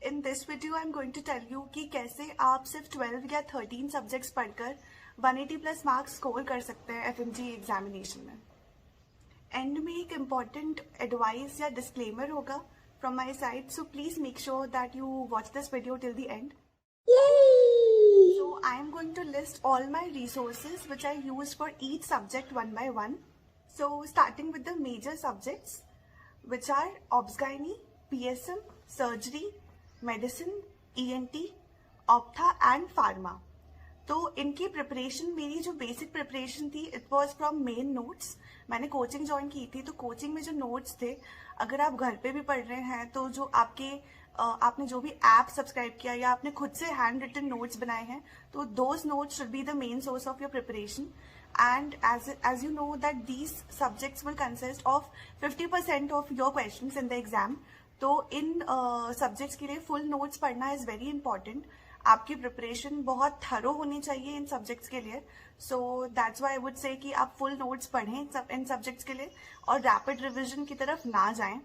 in this video I'm going to tell you कि कैसे आप सिर्फ 12 या 13 सब्जेक्ट्स पढ़कर 180 प्लस मार्क्स स्कोर कर सकते हैं FMG एग्जामिनेशन में। एंड में एक इम्पॉर्टेंट एडवाइस या डिस्क्लेमर होगा from my side, so please make sure that you watch this video till the end. So I am going to list all my resources which I use for each subject one by one. So starting with the major subjects which are Obs-Gynae, PSM, Surgery, Medicine, ENT, Optha and Pharma. तो इनकी preparation, मेरी जो basic preparation थी it was from main notes. मैंने coaching join की थी तो coaching में जो नोट्स थे, अगर आप घर पे भी पढ़ रहे हैं तो जो आपने जो भी ऐप सब्सक्राइब किया या आपने खुद से हैंड रिटन नोट्स बनाए हैं, तो those notes should be the main source of your preparation. And as you know that these subjects will consist of 50% of your questions in the exam. तो इन subjects के लिए फुल नोट्स पढ़ना is very important. आपकी preparation बहुत thorough होनी चाहिए इन subjects के लिए। So that's why I would say कि आप फुल नोट्स पढ़ें इन सब्जेक्ट्स के लिए और रैपिड रिविजन की तरफ ना जाएं।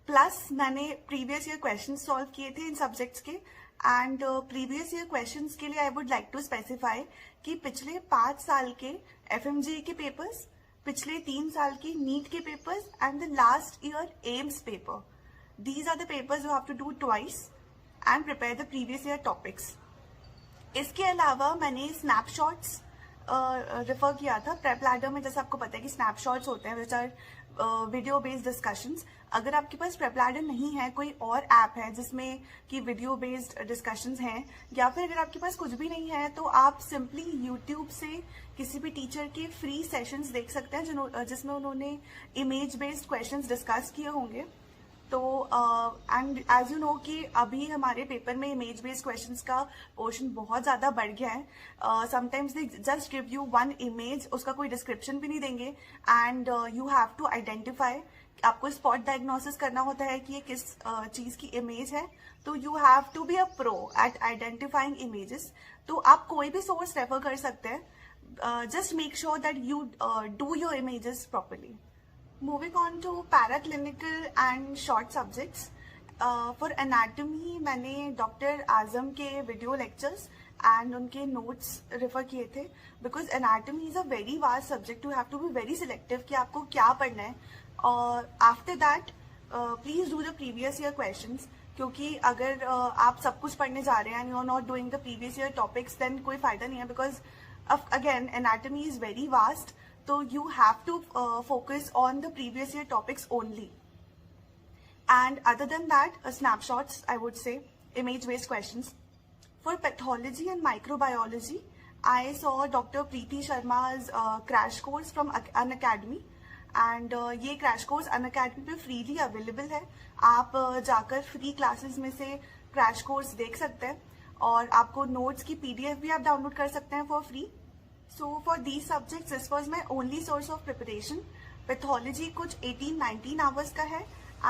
प्लस मैंने प्रीवियस ईयर क्वेश्चन सॉल्व किए थे इन सब्जेक्ट्स के, एंड प्रीवियस ईयर क्वेश्चंस के लिए I would like to specify कि पिछले 5 साल के FMG के पेपर्स, पिछले 3 साल की नीट के papers and the last year AIIMS paper, these are the papers you have to do twice and prepare the previous year topics. इसके अलावा मैंने स्नैपशॉट्स रेफर किया था प्रेप लैडर में। जैसे आपको पता है कि स्नैपशॉट्स होते हैं which are video based discussions. अगर आपके पास प्रेप लैडर नहीं है, कोई और ऐप है जिसमें कि वीडियो बेस्ड डिस्कशंस हैं, या फिर अगर आपके पास कुछ भी नहीं है तो आप सिंपली यूट्यूब से किसी भी टीचर के फ्री सेशंस देख सकते हैं जिसमें उन्होंने इमेज बेस्ड क्वेश्चंस डिस्कस किए होंगे। तो एंड एज यू नो कि अभी हमारे पेपर में इमेज बेस्ड क्वेश्चंस का पोर्शन बहुत ज़्यादा बढ़ गया है। Sometimes they just give you one image, उसका कोई डिस्क्रिप्शन भी नहीं देंगे, and you have to identify. आपको स्पॉट डायग्नोसिस करना होता है कि ये किस चीज़ की इमेज है। तो you have to be a pro at identifying images. तो आप कोई भी सोर्स रेफर कर सकते हैं, just make sure that you do your images properly. Moving on to paraclinical and short subjects. For anatomy मैंने डॉक्टर आजम के वीडियो लेक्चर्स एंड उनके नोट्स रेफर किए थे, because anatomy is a very vast subject, you have to be very selective कि आपको क्या पढ़ना है। और after that please do the previous year questions, क्योंकि अगर आप सब कुछ पढ़ने जा रहे हैं and you are not doing the previous year topics, then कोई फायदा नहीं है, because again anatomy is very vast. So you have to focus on the previous year topics only. And other than that, snapshots, I would say, image-based questions. For pathology and microbiology, I saw Dr. Preeti Sharma's crash course from Unacademy. And ये crash course Unacademy पे freely available है। आप जाकर free classes में से crash course देख सकते हैं, और आपको notes की PDF भी आप download कर सकते हैं for free. So for these subjects, this was my only source of preparation. Pathology कुछ 18-19 hours का है,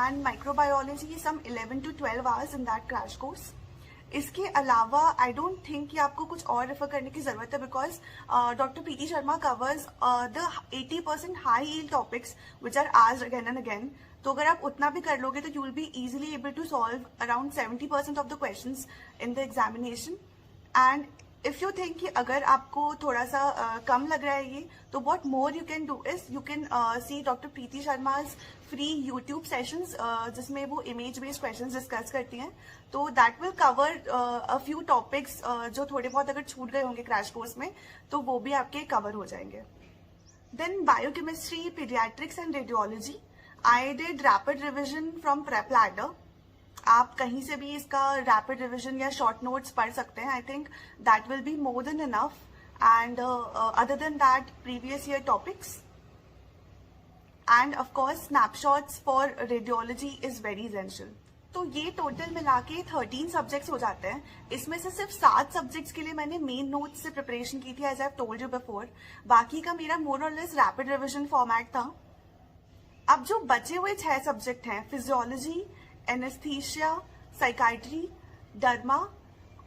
and microbiology some 11 to 12 hours in that crash course. इसके अलावा आई डोंट थिंक कि आपको कुछ और रेफर करने की जरूरत है, because doctor Preeti Sharma covers the 80% high yield topics which are asked again and again. तो अगर आप उतना भी कर लोगे तो you will be easily able to solve around 70% of the questions in the examination. And if you think कि अगर आपको थोड़ा सा कम लग रहा है ये, तो what more you can do is you can see doctor Preeti Sharma's free YouTube sessions, जिसमें वो इमेज बेस्ड क्वेश्चंस डिस्कस करती हैं। तो that will cover a few topics जो थोड़े बहुत अगर छूट गए होंगे क्रैश कोर्स में, तो वो भी आपके कवर हो जाएंगे। Then biochemistry, paediatrics and radiology, I did rapid revision from PrepLadder. आप कहीं से भी इसका रैपिड रिविजन या शॉर्ट नोट्स पढ़ सकते हैं। I think that will be more than enough. And other than that, previous year topics and of course snapshots for radiology is very essential. तो ये टोटल मिला के 13 सब्जेक्ट्स हो जाते हैं। इसमें से सिर्फ 7 सब्जेक्ट्स के लिए मैंने मेन नोट्स से प्रिपरेशन की थी, as I have told you before. बाकी का मेरा मोर और लेस रैपिड रिविजन फॉर्मेट था। अब जो बचे हुए 6 सब्जेक्ट हैं, physiology, anaesthesia, psychiatry, derma,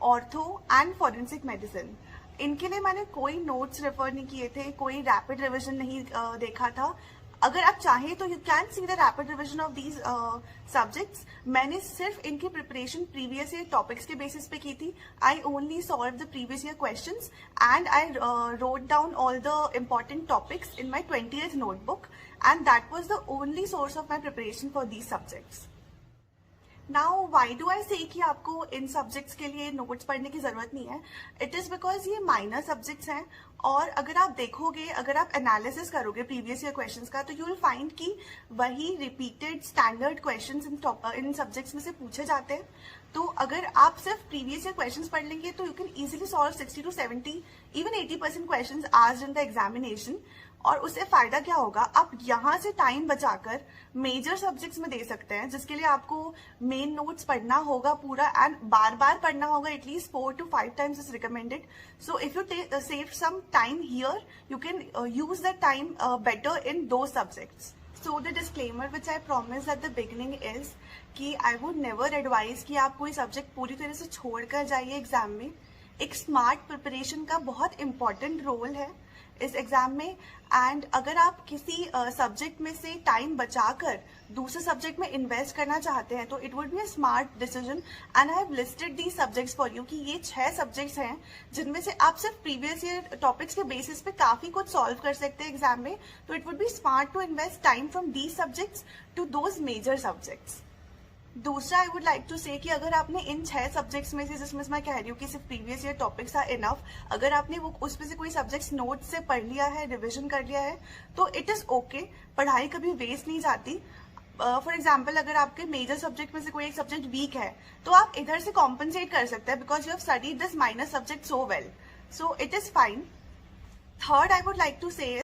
ortho and forensic medicine, इनके लिए मैंने कोई नोट्स रेफर नहीं किए थे, कोई रैपिड रिविजन नहीं देखा था। अगर आप चाहें तो you can see the rapid revision of these subjects. मैंने सिर्फ इनकी प्रिपरेशन प्रीवियस ईयर टॉपिक्स के बेसिस पे की थी. I only solve the previous year questions and I wrote down all the important topics in my 20th notebook, and that was the only source of my preparation for these subjects. Now why do I से कि आपको इन subjects के लिए notes पढ़ने की जरूरत नहीं है. इट इज बिकॉज ये माइनर सब्जेक्ट्स हैं, और अगर आप देखोगे, अगर आप एनालिसिस करोगे प्रीवियस ईयर क्वेश्चंस का, तो यू विल फाइंड कि वही repeated standard questions in subjects में से पूछे जाते हैं. तो अगर आप सिर्फ प्रीवियस ईयर क्वेश्चंस पढ़ लेंगे तो you can easily solve 60 to 70 even 80% questions asked in the examination. और उससे फायदा क्या होगा, आप यहाँ से टाइम बचाकर मेजर सब्जेक्ट्स में दे सकते हैं, जिसके लिए आपको मेन नोट्स पढ़ना होगा पूरा, एंड बार बार पढ़ना होगा. At least 4 to 5 times is recommended. So if you save some time here, you can use that time better in two subjects. So the disclaimer which I promised at the beginning is कि I would never advise कि आप कोई subject पूरी तरह से छोड़ कर जाइए एग्जाम में. एक स्मार्ट प्रिपरेशन का बहुत इंपॉर्टेंट रोल है इस एग्जाम में. एंड अगर आप किसी सब्जेक्ट में से टाइम बचाकर दूसरे सब्जेक्ट में इन्वेस्ट करना चाहते हैं तो it would be a smart decision. And I have listed these subjects for you कि ये 6 सब्जेक्ट्स हैं जिनमें से आप सिर्फ प्रीवियस ईयर टॉपिक्स के बेसिस पे काफी कुछ सॉल्व कर सकते हैं एग्जाम में. तो it would be smart to invest time from these subjects to those major subjects. दूसरा आई वुड लाइक टू से कि अगर आपने इन 6 सब्जेक्ट्स में से, जिसमें मैं कह रही हूँ कि सिर्फ previous year topics are enough, अगर आपने वो उसमें से कोई सब्जेक्ट्स नोट से पढ़ लिया है, रिविजन कर लिया है, तो इट इज ओके. पढ़ाई कभी वेस्ट नहीं जाती. फॉर एग्जाम्पल, अगर आपके मेजर सब्जेक्ट में से कोई एक सब्जेक्ट वीक है तो आप इधर से कॉम्पनसेट कर सकते हैं because you have studied this minor subject so well. So it is fine. Third I would like to से